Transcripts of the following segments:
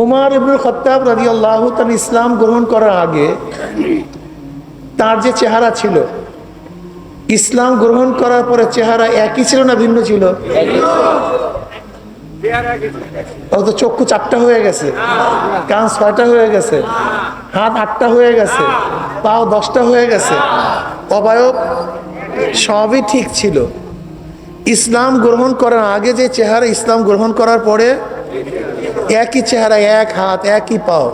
ওমর ইবনে খাত্তাব রাদিয়াল্লাহু তাআলা ইসলাম গ্রহণ করার আগে তার যে চেহারা ছিল, ইসলাম গ্রহণ করার পরে চেহারা একই ছিল না ভিন্ন ছিল? তো চক্ষু 4টা হয়ে গেছে, কান 6টা হয়ে গেছে, হাত 8টা হয়ে গেছে, পাও 10টা হয়ে গেছে, অবয়ব সবই ঠিক ছিল। ইসলাম গ্রহণ করার আগে যে চেহারা, ইসলাম গ্রহণ করার পরে একই চেহারা, এক হাত, একই পাও।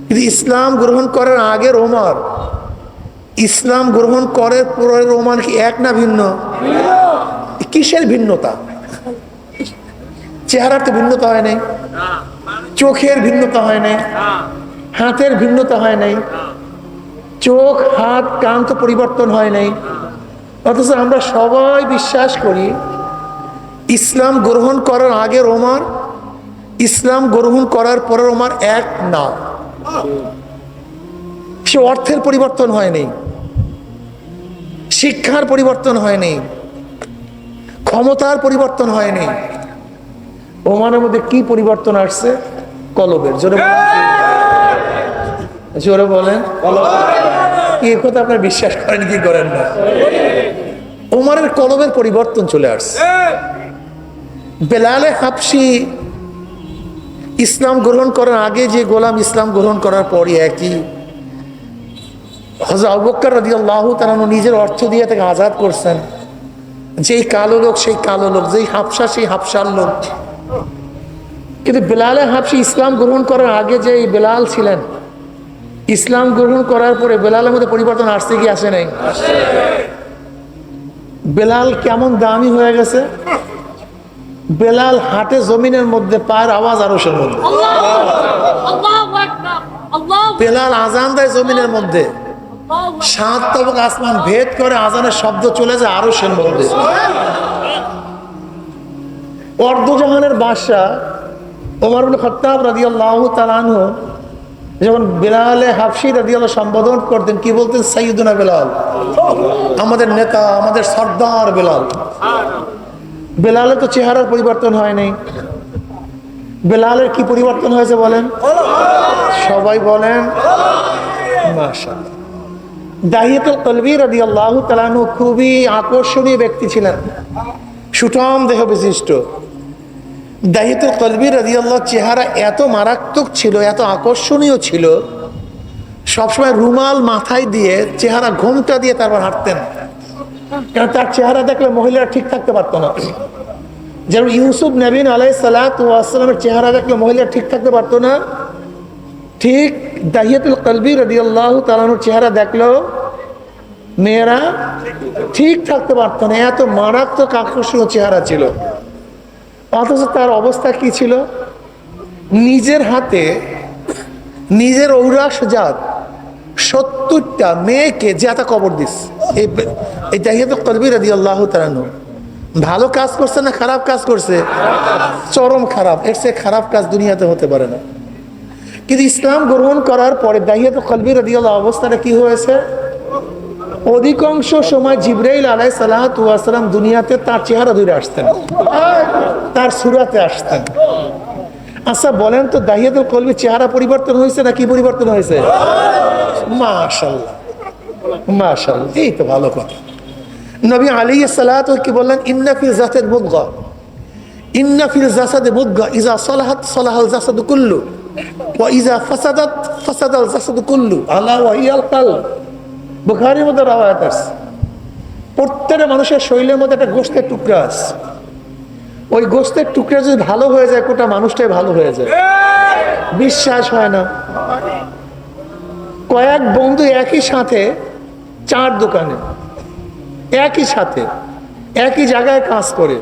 কিন্তু ইসলাম গ্রহণ করার আগের ওমর, ইসলাম গ্রহণ করার পরের ওমর কি এক না ভিন্ন? কিসের ভিন্নতা? চেহারার তো ভিন্নতা হয় নাই, চোখের ভিন্নতা হয় নাই, হাতের ভিন্নতা হয় নাই, চোখ হাত কান তো পরিবর্তন হয় নাই। অথচ আমরা সবাই বিশ্বাস করি ইসলাম গ্রহণ করার আগের ওমর, ইসলাম গ্রহণ করার পরের ওমর এক না। সে অর্থের পরিবর্তন হয়নি, শিক্ষার পরিবর্তন হয়নি, ক্ষমতার পরিবর্তন হয়নি। ওমরের মধ্যে কি পরিবর্তন আসছে? কলবের। জোরে জোরে বলেন। এই কথা আপনারা বিশ্বাস করেন কি করেন না? ওমরের কলবের পরিবর্তন চলে আসছে। বেলালে হাবশি ইসলাম গ্রহণ করার আগে যে গোলাম, ইসলাম গ্রহণ করার পরই একই। হযরত আবু বকর রাদিয়াল্লাহু তাআলা নিজের অর্থ দিয়ে তাকে আজাদ করছেন। যেই কালো লোক সেই কালো লোক, যেই হাবশা সেই হাবশার লোক। কিন্তু বেলালে হাবশি ইসলাম গ্রহণ করার আগে যে বেলাল ছিলেন, ইসলাম গ্রহণ করার পরে বেলালের মধ্যে পরিবর্তন আসছে কি আসে নাই? বেলাল কেমন দামি হয়ে গেছে! বেলাল হাটে জমিনের মধ্যে, পায়ের আওয়াজ আরশের মধ্যে। বেলাল আজান দেয় জমিনের মধ্যে, 7 তবক আসমান ভেদ করে আজানের শব্দ চলে যায় আরশের মধ্যে। অর্ধজাহানের বাদশা ওমর ইবনে খাত্তাব রাদিয়াল্লাহু তাআলা আনহু যখন বেলালে হাবশি রাদিয়াল্লাহু সম্বোধন করতেন, কি বলতেন? সাইয়্যিদুনা বেলাল, আমাদের নেতা, আমাদের সর্দার বেলাল। বেলালের তো চেহারার পরিবর্তন হয় নাই। বেলালের কি পরিবর্তন হয়েছে বলেন? সবাই বলেন মাশাআল্লাহ। দাহিয়াতুল কলবি রাদিয়াল্লাহু তাআলা আনহু খুবই আকর্ষণীয় ব্যক্তি ছিলেন, সুঠাম দেহ বিশিষ্ট। দাহিয়াতুল কলবি রাদিয়াল্লাহু চেহারা এত মারাত্মক ছিল, এত আকর্ষণীয় ছিল, সবসময় রুমাল মাথায় দিয়ে, চেহারা ঘোমটা দিয়ে তারপর হাঁটতেন। কারণ তার চেহারা দেখলে মহিলারা ঠিক থাকতে পারতো না। যেমন ইউসুফ নবী আলাইহিস সালাতু ওয়াস সালামের চেহারা দেখলে মহিলারা ঠিক থাকতে পারতো না, ঠিক দাহিয়াতুল কলবি রাদিয়াল্লাহু তাআলার চেহারা দেখলেও মেয়েরা ঠিক থাকতে পারতো না, এত মারাত্মক আকর্ষণীয় চেহারা ছিল। অথচ তার অবস্থা কি ছিল? নিজের হাতে নিজের ঔরাস জাত 70টা মেয়েকে জাতা কবর দিস। এই দাহিয়াতুল কলবি রাদিয়াল্লাহু তাআলা ভালো কাজ করছে না খারাপ কাজ করছে? চরম খারাপ। এর চেয়ে খারাপ কাজ দুনিয়াতে হতে পারে না। কিন্তু ইসলাম গ্রহণ করার পরে দাহিয়াতুল কলবি রাদিয়াল্লাহু অবস্থাটা কি হয়েছে? অধিকাংশ সময় জিবরাইল আলাইহিস সালাতু ওয়াস সালাম দুনিয়াতে তার চেহারা ধরে আসতেন, তার সূরাতে আসতেন। আচ্ছা বলেন তো, দাহিয়াতুল কলবি চেহারা পরিবর্তন হয়েছে না কি পরিবর্তন হয়েছে? মাশাআল্লাহ মাশাআল্লাহ, এই তো ভালো কথা। নবী আলাইহিস সালাতু কি বললেন? ইন্না ফিল জাসাদি মুদগা, ইন্না ফিল জাসাদি মুদগা ইযা সালাহাত সালাহাল জাসাদু কুল্লু ওয়া ইযা ফাসাদাত ফাসাদাল জাসাদু কুল্লু আলা ওয়া হিয়াল কলব। বুখারীর মধ্যে রাওয়ায়াত আছে, প্রত্যেকটা মানুষের শরীরের মধ্যে একটা গোশতের টুকরা আছে। ওই গোশতের টুকরা যদি ভালো হয়ে যায়, গোটা মানুষটাই ভালো হয়ে যায়। বিশ্বাস হয় না? কয়েক বন্ধু একই সাথে 4 দোকানে, একই সাথে একই জায়গায় কাজ করে,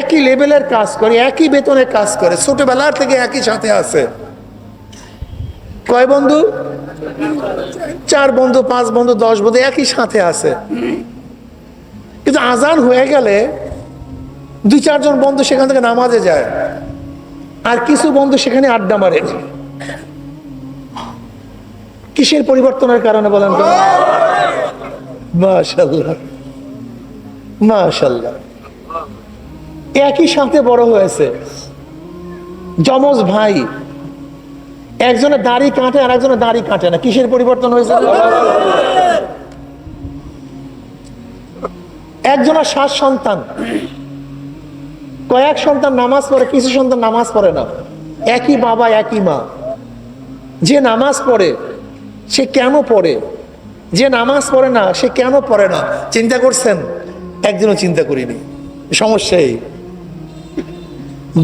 একই লেভেলের কাজ করে, একই বেতনে কাজ করে, ছোটবেলার থেকে একই সাথে আছে। কয় বন্ধু? 4 বন্ধু, 5 বন্ধু, 10 বন্ধু একই সাথে আছে। কিন্তু আজান হয়ে গেলে 2-4 জন বন্ধু সেখান থেকে নামাজে যায়, আর কিছু বন্ধু সেখানে আড্ডা মারে। কিসের পরিবর্তনের কারণে বলেন তো? মাশাআল্লাহ মাশাআল্লাহ। একই সাথে বড় হয়েছে, যমজ ভাই, একজনের দাড়ি কাটে আর একজনের দাড়ি কাটে না, কিসের পরিবর্তন হয়েছে? একজনের 7 সন্তান, কয়েক সন্তান নামাজ পড়ে, কিছু সন্তান নামাজ পড়ে না, একই বাবা একই মা। যে নামাজ পড়ে সে কেন পড়ে, যে নামাজ পড়ে না সে কেন পড়ে না? চিন্তা করছেন? একদিনও চিন্তা করিনি। সমস্যা এই,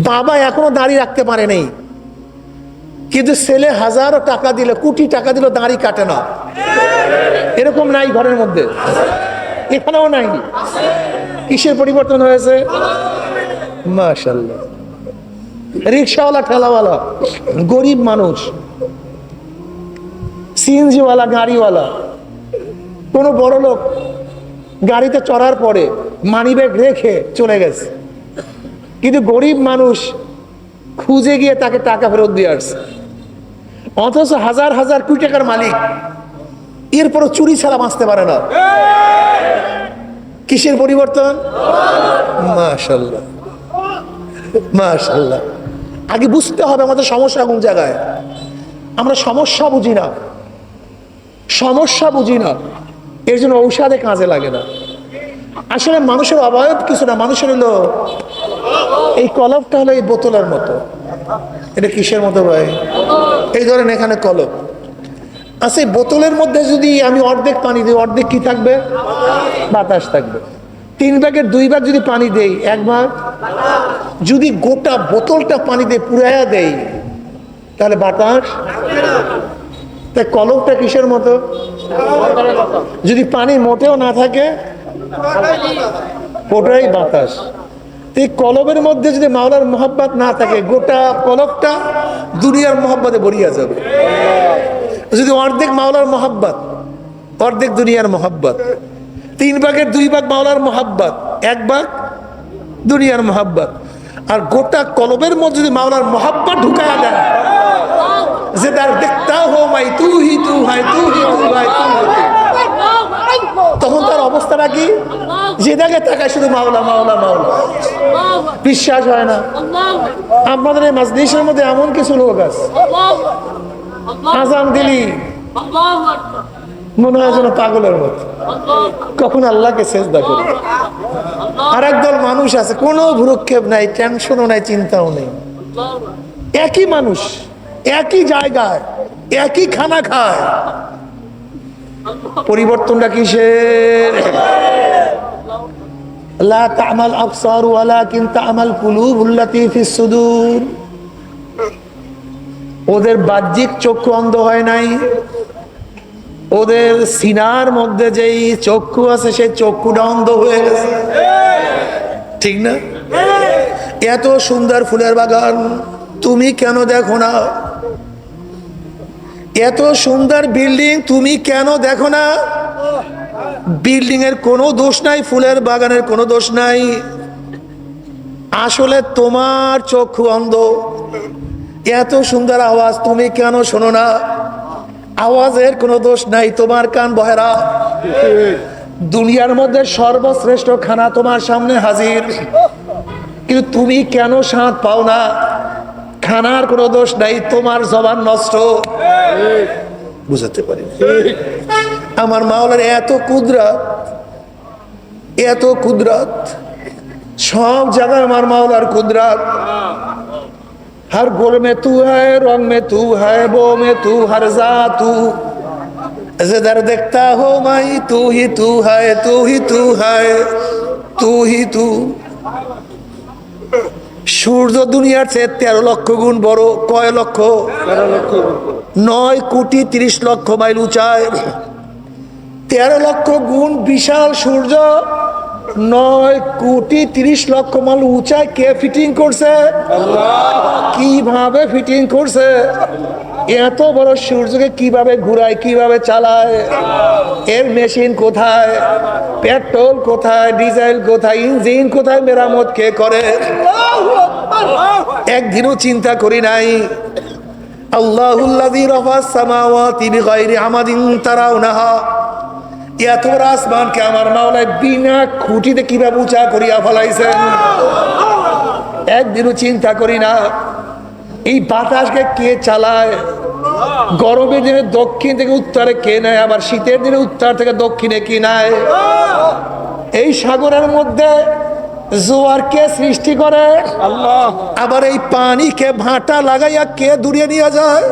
বাবা এখনো দাড়ি রাখতে পারে নাই, কিন্তু ছেলে হাজারো টাকা দিলে, কোটি টাকা দিলে দাড়ি কাটে না। এরকম নাই ঘরের মধ্যে? এখানেও নাই। কিসের পরিবর্তন হয়েছে? মাশাআল্লাহ। রিক্সাওয়ালা, ঠেলাওয়ালা, গরিব মানুষ, সিএনজিওয়ালা, গাড়িওয়ালা, কোনো বড় লোক গাড়িতে চড়ার পরে মানিব্যাগ রেখে চলে গেছে, কিন্তু গরিব মানুষ খুঁজে গিয়ে তাকে টাকা ফেরত দিয়ে আসছে। অথচ হাজার হাজার কোটি টাকার মালিক, এরপরও চুরি ছাড়া বাঁচতে পারে না। কিসের পরিবর্তন? মাশাআল্লাহ, মাশাআল্লাহ। আগে বুঝতে হবে আমাদের সমস্যা কোন জায়গায়। আমরা সমস্যা বুঝি না, সমস্যা বুঝি না, এর জন্য ঔষধে কাজে লাগে না। আসলে মানুষের অবয়ব কিছু না, মানুষের হলো এই কলবটা হলো এই বোতলের মতো। এটা কিসের মতো ভাই? এই ধরেন এখানে কলব আছে, বোতলের মধ্যে যদি আমি অর্ধেক পানি দিই, অর্ধেক কি থাকবে? বাতাস থাকবে। 3 ভাগের 2 ভাগ যদি পানি দেই, 1 ভাগ। যদি গোটা বোতলটা পানি দিয়ে পুরাইয়া দেই, তাহলে বাতাস। তাই কলবটা কিসের মতো? যদি পানি মোটেও না থাকে, ওটাই বাতাস। এই কলবের মধ্যে যদি মাওলার মোহাব্বত না থাকে, গোটা কলবটা দুনিয়ার মোহাব্বতে ভরিয়া যাবে। যদি অর্ধেক মাওলার মোহাব্বত, অর্ধেক দুনিয়ার মোহাব্বত, 3 ভাগের 2 ভাগ মাওলার মোহাব্বত, 1 ভাগ দুনিয়ার মোহাব্বত, আর গোটা কলবের মধ্যে যদি মাওলার মোহাব্বত ঢুকায়া দেয়, যে তার দেখতা হো মাই তু হি তু হাই, তু হি তু হাই, তু হি তু, তখন তার অবস্থাটা কি? যেটাকে তাকায় শুধু মাওলা মাওলা মাওলা। বিশ্বাস হয় না? আপনাদের এই মাজলিসের মধ্যে এমন কিছু লোক আছে, আজান দিলি মনে হয় যেন পাগলের মতো, কখন আল্লাহকে সেজদা করে। আর একদল মানুষ আছে, কোনো ভ্রুক্ষেপ নাই, টেনশনও নাই, চিন্তাও নেই, একই মানুষ, একই জায়গায়, একই খানা খায়। পরিবর্তনটা কিসের? লা তা'মাল আবসার ওয়ালাকিন তা'মাল কুলুবুল্লাতী ফিস সুদূর। ওদের বাহ্যিক চক্ষু অন্ধ হয় নাই, ওদের সিনার মধ্যে যেই চক্ষু আছে সেই চক্ষুটা অন্ধ হয়ে গেছে। ঠিক না? এত সুন্দর ফুলের বাগান তুমি কেন দেখো না? এত সুন্দর বিল্ডিং তুমি কেন দেখো না? বিল্ডিং এর কোনো দোষ নাই, ফুলের বাগানের কোনো দোষ নাই, আসলে তোমার চক্ষু অন্ধ। এত সুন্দর আওয়াজ তুমি কেন শোনো না? আওয়াজের কোনো দোষ নাই, তোমার কান বহেরা। দুনিয়ার মধ্যে সর্বশ্রেষ্ঠ খানা তোমার সামনে হাজির, কিন্তু তুমি কেন স্বাদ পাও না? খানার কোনো দোষ নাই, তোমার জবান নষ্ট। বুঝাতে পারি আমার মাওলার এত কুদরত, এত কুদরত, সব জায়গায় আমার মাওলার কুদরত। हर गुल में तू है, रंग में तू है, वो में तू, हर जा तू, जिधर देखता हो माई तू ही तू है, तू ही तू है, तू ही तू। সূর্য দুনিয়ার চেয়ে 13 লক্ষ গুণ বড়। কয় লক্ষ? 9 কোটি 30 লক্ষ মাইল উঁচায়। 13 লক্ষ গুণ বিশাল সূর্য 9 কোটি 30 লক্ষ মাইল উঁচায় কে ফিটিং করছে? কিভাবে ফিটিং করছে? এত বড় সূর্যকে কিভাবে ঘুরায়, কিভাবে চালায়? এর মেশিন কোথায়? পেট্রোল কোথায়? ডিজেল কোথায়? ইঞ্জিন কোথায়? মেরামত কে করে? একদিনও চিন্তা করি নাই। আল্লাহুল্লাযী রাফা'আস সামাওয়াতি বিগাইরি আমাদিন তারাউনাহা। এত বড় আসমানকে আমার মাওলা বিনা খুঁটিতে কিভাবে উঁচা করিয়া ফেলাইছেন, একদিনও চিন্তা করি না। এই বাতাসকে কে চালায়? গরমের দিনে দক্ষিণ থেকে উত্তরে কে নেয়, আবার শীতের দিনে উত্তর থেকে দক্ষিণে কি নেয়? এই সাগরের মধ্যে জোয়ারকে সৃষ্টি করে আল্লাহ, আবার এই পানিকে ভাটা লাগাইয়া কে দূরে নিয়ে যায়?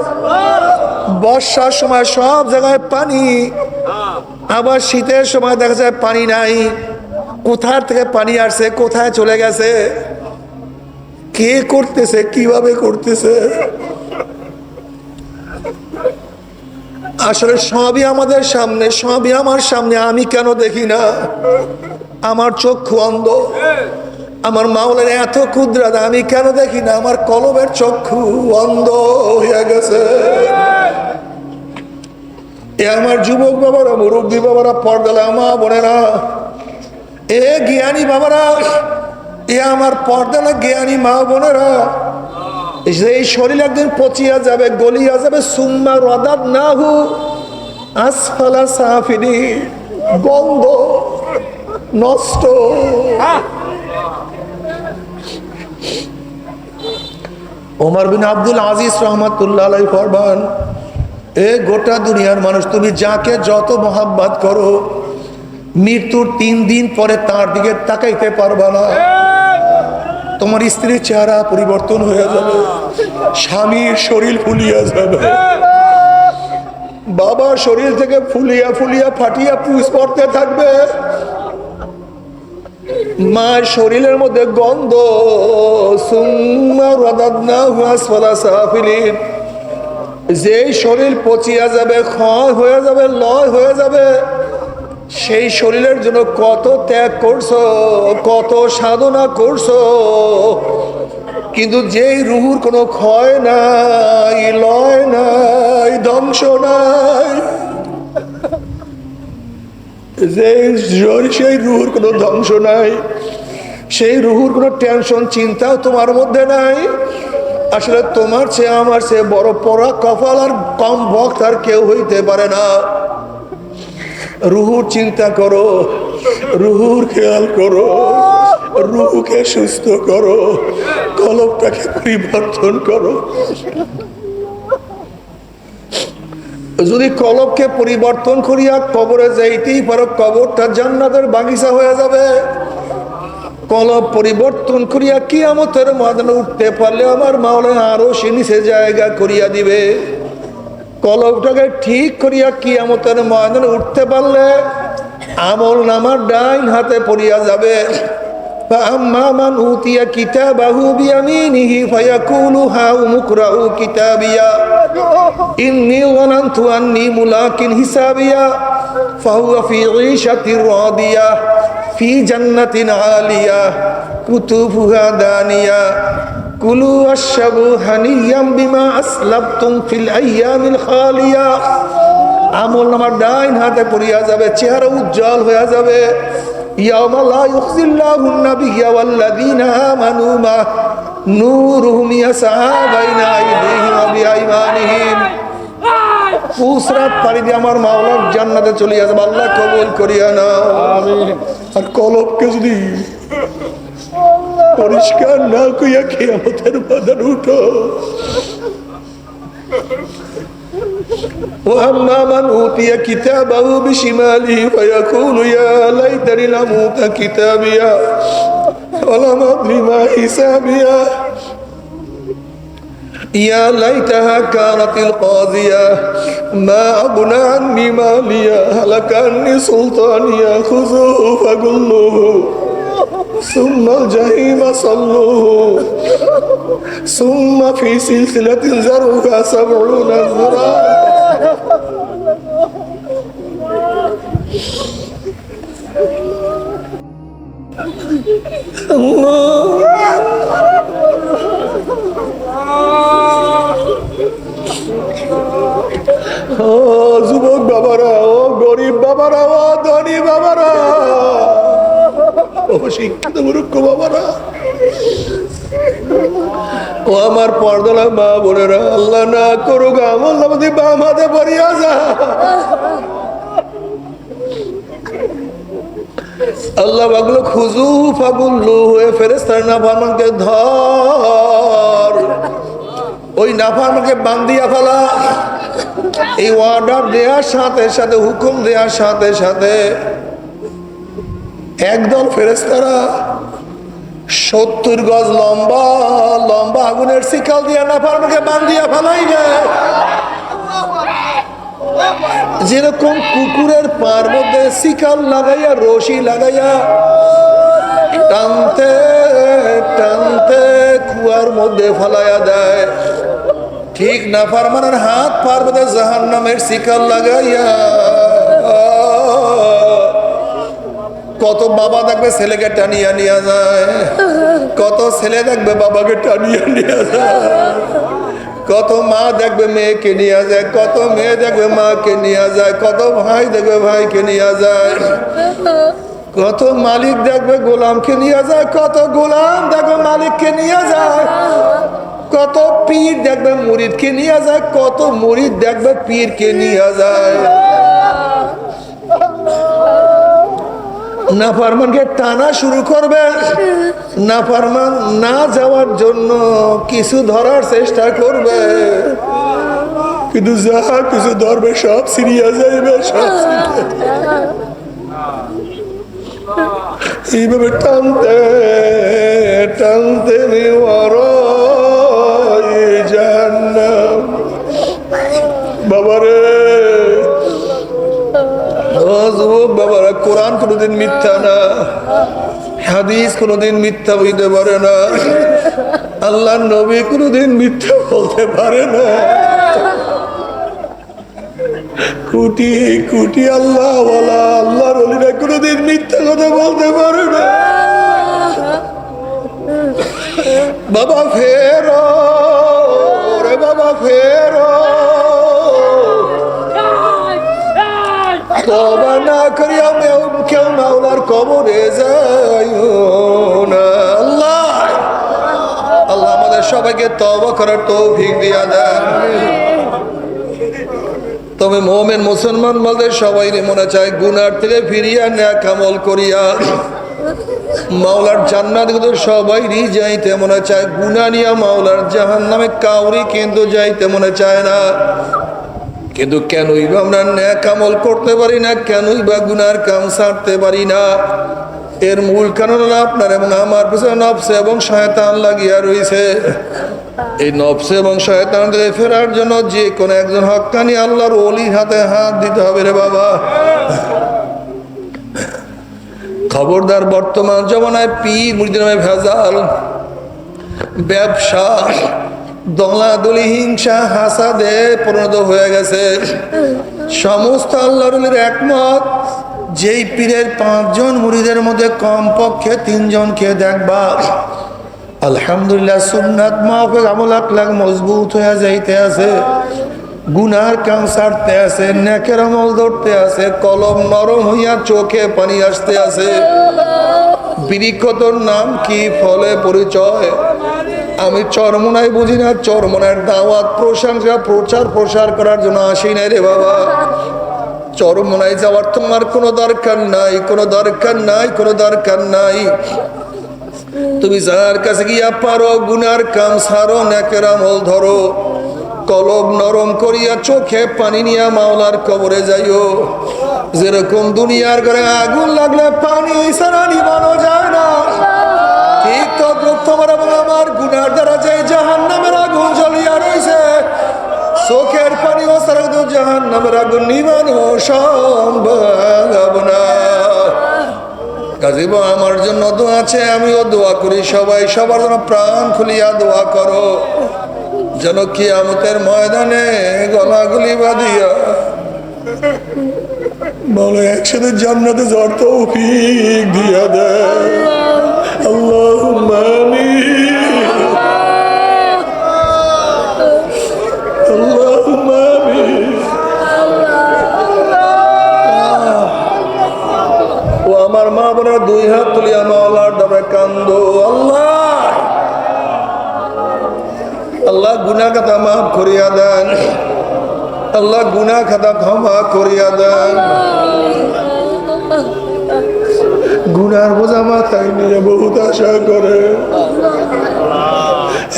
বর্ষার সময় সব জায়গায় পানি, আবার শীতের সময় দেখা যায় পানি নাই। কোথার থেকে পানি আসছে, কোথায় চলে গেছে, কে করতেছে, কিভাবে করতেছে? আসলে সবই আমাদের সামনে, সবই আমার সামনে, আমি কেন দেখি না? আমার চক্ষু অন্ধ। আমার মাওলার এত কুদরত, আমি কেন দেখি না? আমার কলবের চক্ষু অন্ধ হয়ে গেছে। এ আমার যুবক বাবারা, মুরব্বী বাবারা, পর্দালা মা বোনেরা, এ জ্ঞানী বাবারা, এ আমার পর্দালা জ্ঞানী মা বোনেরা, এই শরীর একদিন পচিয়া যাবে, গলিয়া যাবে। সুম্মা রাদাদনাহু আসফালা সাফিলিন, গন্ধ, নষ্ট। ওমর বিন আব্দুল আজিজ রহমাতুল্লাহ আলাইহি ফরমান, এ গোটা দুনিয়ার মানুষ, তুমি যাকে যত মহাব্বত করো, মৃত্যুর 3 দিন পরে তার দিকে তাকাইতে পারবা না। তোমার স্ত্রীর চেহারা পরিবর্তন হয়ে যাবে, স্বামীর শরীর ফুলিয়া যাবে, বাবার শরীর থেকে ফুলিয়া ফুলিয়া ফাটিয়া পুষ পড়তে থাকবে, মার শরীরের মধ্যে গন্ধ। সুম্মা রাদাদনাহু আসফালা সাফিলিন, যেই শরীর পচিয়া যাবে, ক্ষয় হয়ে যাবে, লয় হয়ে যাবে, সেই শরীরের জন্য কত ত্যাগ করছো, কত সাধনা করছো, কিন্তু যেই রুহুর কোনো ক্ষয় নাই, লয় নাই, ধ্বংস নাই, সেই রুহুর কোনো ধ্বংস নাই, সেই রুহুর কোনো টেনশন চিন্তাও তোমার মধ্যে নাই। আসলে তোমার চেয়ে আমার চেয়ে বড় পড়া কপাল আর কম ভক্ত আর কেউ হইতে পারে না। রুহুর চিন্তা করো, রুহুর খেয়াল করো, রুহুকে সুস্থ করো, কলবটাকে পরিবর্তন করো। যদি কলবকে পরিবর্তন করিয়া কবরে যাইতেই পারো, কবরটা জান্নাতের বাগিচা হয়ে যাবে। কলব পরিবর্তন করিয়া কিয়ামতের ময়দানে উঠতে পারলে আমার মাওলা আরো সে নিচে জায়গা করিয়া দিবে। কলবটাকে ঠিক করিয়া কিয়ামতের ময়দানে উঠতে পারলে আমল নামার ডাইন হাতে পড়িয়া যাবে। فأما من أوتي كتابه بيمينه فيقول هاؤم اقرءوا كتابيه إني ظننت أني ملاق حسابيه فهو في عيشة راضية في جنة عالية قطوفها دانية كلوا واشربوا هنيئا بما أسلفتم في الأيام الخالية। আমল নামার ডাইন হাতে পড়িয়া যাবে, চেহারা উজ্জ্বল হয়ে যাবে। ইয়াউমা লা ইউখজিল্লাহু নাবিয়্যা ওয়াল্লাযীনা আমানু মা নূরুহুম ইয়াসআ বাইনা আইদিহিম ওয়া বিআইমানিহিম। পুসরাত পাড়ি দিয়ে আমার মাওলার জান্নাতে চলে যাবে। আল্লাহ কবুল করিয়া নাও, আমিন। আর কলবকে যদি পরিষ্কার না করিয়া কিয়ামতের ময়দানে উঠো, وأما من أوتي كتابه بشماله فيقول يا ليتني لم أوت كتابيه ولم أدر ما حسابيه يا ليتها كانت القاضية ما أغنى عني ماليه هلك عني سلطانيه خذوه فغلوه ثم الجحيم صلوه ثم في سلسلة ذرعها 70 ذراعا ও যুবক বাবারা, ও গরিব বাবারা, ও ধনী বাবারা, ও শিক্ষিত মূর্খ বাবারা, ও আমার পর্দালা মা বোনেরা, আল্লাহ না করুক আমল নামাতে বাম হাতে পড়িয়া যা। আল্লাহ বাগলো খুজু ফাগুল্লু হয়ে ফেরেশতার না ফরমানকে ধর, ওই নাফরমানকে বান্ধিয়া ফেলা। এই অর্ডার দেওয়ার সাথে সাথে, হুকুম দেওয়ার সাথে সাথে একদল ফেরেশতারা 70 গজ লম্বা লম্বা আগুনের শিকল দিয়া নাফরমানকে বান্ধিয়া ফেলাইবে। যেরকম কুকুরের পার মধ্যে শিকল লাগাইয়া রশি লাগাইয়া টানতে টানতে কুয়ার মধ্যে ফেলাইয়া দেয়, ঠিক নাফরমানের হাত পার মধ্যে জাহান্নামের শিকল লাগাইয়া। কত বাবা দেখবে ছেলেকে টানিয়া নিয়ে যায়, কত ছেলে দেখবে বাবাকে টানিয়া নিয়ে যায়, কত মা দেখবে মেয়েকে নিয়ে যায়, কত মেয়ে দেখবে মাকে নিয়ে যায়, কত ভাই দেখবে ভাইকে নিয়ে যায়, কত মালিক দেখবে গোলামকে নিয়ে যায়, কত গোলাম দেখবে মালিককে নিয়ে যায়, কত পীর দেখবে মুরিদকে নিয়ে যায়, কত মুরিদ দেখবে পীরকে নিয়ে যায়। নাফরমানকে টানা শুরু করবে। নাফরমান না যাওয়ার জন্য কিছু ধরার চেষ্টা করবে, কিন্তু যা কিছু ধরবে সব সিরিয়া যাইবে, সব এইভাবে টানতে টানতে জাহান্নাম। বাবারে, বাবারা, কোরআন কোনদিন মিথ্যা না, হাদিস কোনদিন মিথ্যা হইতে পারে না, আল্লাহ নবী কোনদিন মিথ্যা বলতে পারে না। কোটি কোটি আল্লাহ ওয়ালা আল্লাহর ওলিরা কোনদিন মিথ্যা কথা বলতে পারে না। বাবা ফেরো রে, বাবা ফেরো, তওবা না করিয়া কেউ মাওলার কবরে যাইও না। আল্লাহ আল্লাহ আমাদের সবাইকে তওবা করার তৌফিক দিয়া দেন। তবে মুমিন মুসলমান বলতে সবাই মনে চায় গুনার থেকে ফিরিয়া নেক আমল করিয়া মাওলার জান্নাত কিন্তু সবাইরই যাইতে মনে চায়। গুনাহ নিয়া মাওলার জাহান্নামে কাউরি কিন্তু যাইতে মনে চায় না। কিন্তু কেনই বা আমরা নেক আমল করতে পারি না, কেনই বা গুনার কাম ছাড়তে পারি না? এর মূল কারণ হলো আপনার এবং আমার পিছনে নফস এবং শয়তান লাগিয়া রয়েছে। এই নফস এবং শয়তান থেকে ফেরার জন্য যে কোনো একজন হক্কানি আল্লাহর ওলির হাতে হাত দিতে হবে রে বাবা। খবরদার, বর্তমান জমানায় পীর মুরিদের নামে ভেজাল, ব্যবসা, দলাদলি, হিংসা, হাসাদে পরিণত হয়ে গেছে। সমস্ত আল্লাহর ওলির একমত, যেই পীরের 5 জন মুরিদের মধ্যে কমপক্ষে 3 জনকে দেখবা আলহামদুলিল্লাহ সুন্নাত মাফিক আমল আকলাক মজবুত হয়ে যাইতে আছে, গুনার কাম ছাড়তে আছে, নেকের আমল ধরতে আছে, কলম নরম হইয়া চোখে পানি আসতে আছে। বৃক্ষতর নাম কি, ফলে পরিচয়? আমি চরমনায় বুঝি না, চরমনার দাওয়াত প্রশংসা প্রচার প্রসার করার জন্য আসি নাই রে বাবা। চরমনায় যাওয়ার তোমার কোনো দরকার নাই, কোনো দরকার নাই, কোনো দরকার নাই। তুমি যার কাছে গিয়া পারো গুনার কাম ছাড়ো, নেকের আমল ধরো, কলব নরম করিয়া চোখে পানি নিয়া মাওলার কবরে যাইও। যেরকম দুনিয়ার ঘরে আগুন লাগলে পানি ছাড়া নিবানো যায় না, ঠিক তদ্রুপ তোমার এবং আমার গুনার দ্বারা যে জাহান্নামের আগুন জ্বলিয়া রয়েছে, চোখের পানি ও ছাড়া জাহান্নামের আগুন নিবানো সম্ভব না। কাজীব আমার জন্য দোয়া আছে, আমিও দোয়া করি। সবাই সবার জন্য প্রাণ খুলিয়া দোয়া করো, যেন কিয়ামতের ময়দানে গলাগুলি বাঁধিয়া বলে একসাথে জান্নাতে যাওয়ার তৌফিক দিয়া দেয়। আল্লাহুম্মা আমিন, আল্লাহুম্মা আমিন। ও আমার মা বোনেরা, 2 হাত তুলিয়া মাওলার দরবারে কান্দো। আল্লাহ আল্লাহ গুনাহ খাতা মাফ করিয়া দেন, আল্লাহ গুনাহ খাতা ক্ষমা করিয়া দেন। গুনার বোঝা মাথায় নিয়ে বহুত আশা করে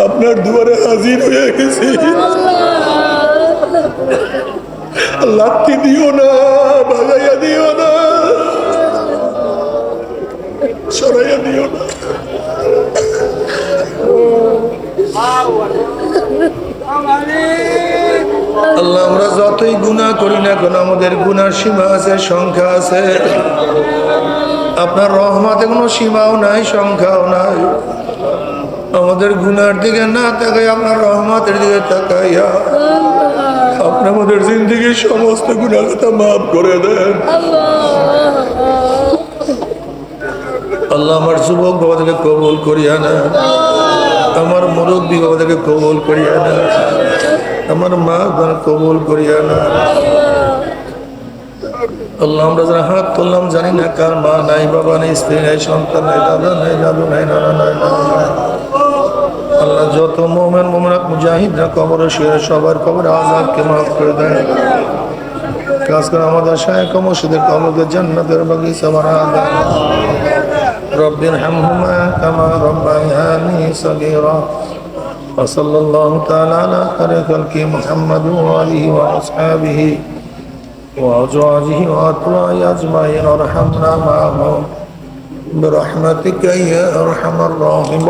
আপনার দুয়ারে হাজির হয়ে গেছি। লাঠি দিও না, ভাগাইয়া দিও না, সরাইয়া দিও না। আল্লাহ, আমরা যতই গুনাহ করি না কেন, আমাদের গুনার সীমা আছে, সংখ্যা আছে। আপনার রহমতে কোনো সীমাও নাই, সংখ্যাও নাই। আমাদের গুনার দিকে না তাকাই, আপনার রহমতের দিকে তাকাইয়া আপনি আমাদের জিন্দেগির সমস্ত গুনাহ কথা মাফ করে দেন। আল্লাহ, আমার যুবক বাবাদেরকে কবুল করিয়া না, আমার মুরব্বী বাবাদেরকে কবুল করিয়া না, আমার মা বোন কবুল করিয়া না। আল্লাহ, আমরা যারা হাত তুললাম জানি না কার মা নাই, বাবা নেই, স্ত্রী নাই, সন্তান নাই, দাদা নাই, দাদু নাই, নানা নাই, নানা নাই। আল্লাহ, যত মোমেন মোমেনাত মুজাহিদরা কবরে শুয়ে সবার কবরে আযাবকে মাফ করে দেন। খাস করে আমাদের শায়েখ মুর্শিদের কবরকে জান্নাতের বাগিচা বানায়া দেন। রব্বির হামহুমা কামা রব্বায়ানি সগীরা। وصلى الله تعالى على خير خلقه محمد وآله وأصحابه وأزواجه وأتباعه أجمعين وارحمنا معهم برحمتك يا أرحم الراحمين.